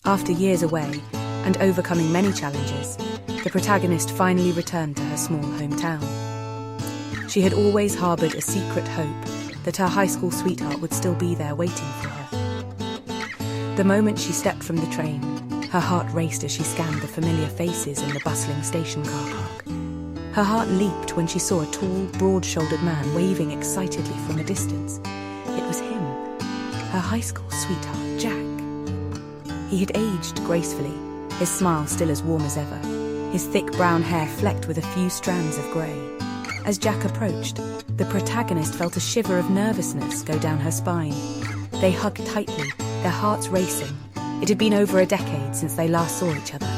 After years away, and overcoming many challenges, the protagonist finally returned to her small hometown. She had always harboured a secret hope that her high school sweetheart would still be there waiting for her. The moment she stepped from the train, her heart raced as she scanned the familiar faces in the bustling station car park. Her heart leaped when she saw a tall, broad-shouldered man waving excitedly from a distance. It was him, her high school sweetheart, Jack. He had aged gracefully, his smile still as warm as ever, his thick brown hair flecked with a few strands of grey. As Jack approached, the protagonist felt a shiver of nervousness go down her spine. They hugged tightly, their hearts racing. It had been over a decade since they last saw each other,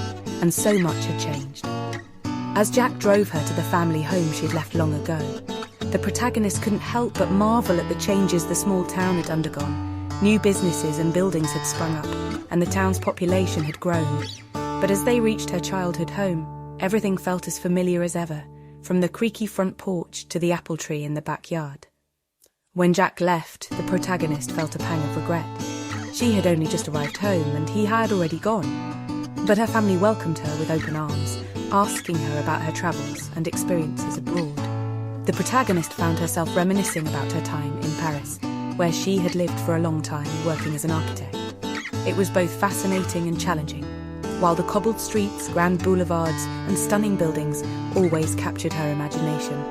and so much had changed. As Jack drove her to the family home she'd left long ago, the protagonist couldn't help but marvel at the changes the small town had undergone. New businesses and buildings had sprung up, and the town's population had grown. But as they reached her childhood home, everything felt as familiar as ever, from the creaky front porch to the apple tree in the backyard. When Jack left, the protagonist felt a pang of regret. She had only just arrived home, and he had already gone. But her family welcomed her with open arms, asking her about her travels and experiences abroad. The protagonist found herself reminiscing about her time in Paris, where she had lived for a long time working as an architect. It was both fascinating and challenging, while the cobbled streets, grand boulevards, and stunning buildings always captured her imagination.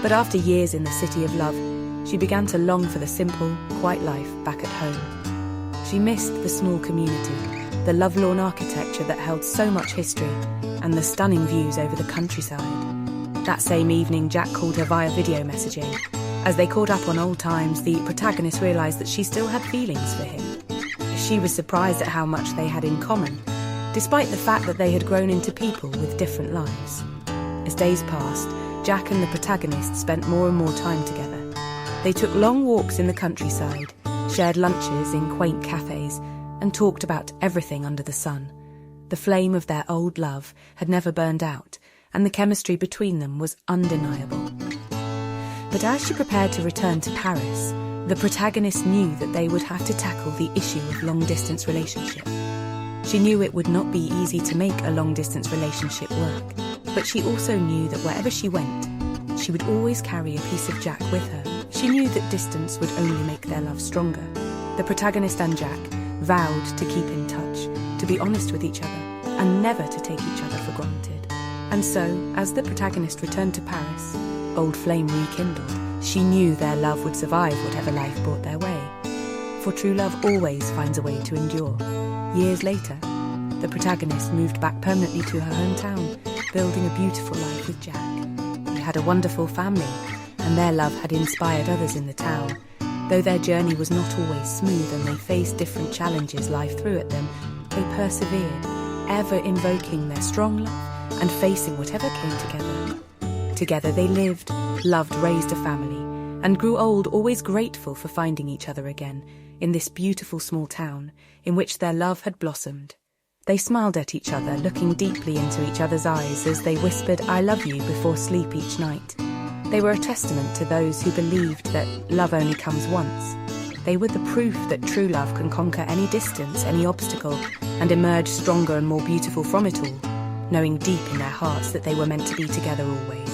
But after years in the city of love, she began to long for the simple, quiet life back at home. She missed the small community, the lovelorn architecture that held so much history, and the stunning views over the countryside. That same evening, Jack called her via video messaging. As they caught up on old times, the protagonist realised that she still had feelings for him. She was surprised at how much they had in common, despite the fact that they had grown into people with different lives. As days passed, Jack and the protagonist spent more and more time together. They took long walks in the countryside, shared lunches in quaint cafes, and talked about everything under the sun. The flame of their old love had never burned out, and the chemistry between them was undeniable. But as she prepared to return to Paris, the protagonist knew that they would have to tackle the issue of long-distance relationship. She knew it would not be easy to make a long-distance relationship work, but she also knew that wherever she went, she would always carry a piece of Jack with her. She knew that distance would only make their love stronger. The protagonist and Jack vowed to keep in touch, to be honest with each other, and never to take each other for granted. And so, as the protagonist returned to Paris, old flame rekindled, she knew their love would survive whatever life brought their way. For true love always finds a way to endure. Years later, the protagonist moved back permanently to her hometown, building a beautiful life with Jack. They had a wonderful family, and their love had inspired others in the town. Though their journey was not always smooth and they faced different challenges life threw at them, they persevered, ever invoking their strong love and facing whatever came together. Together they lived, loved, raised a family, and grew old always grateful for finding each other again in this beautiful small town in which their love had blossomed. They smiled at each other, looking deeply into each other's eyes as they whispered, "I love you," before sleep each night. They were a testament to those who believed that love only comes once. They were the proof that true love can conquer any distance, any obstacle, and emerge stronger and more beautiful from it all, knowing deep in their hearts that they were meant to be together always.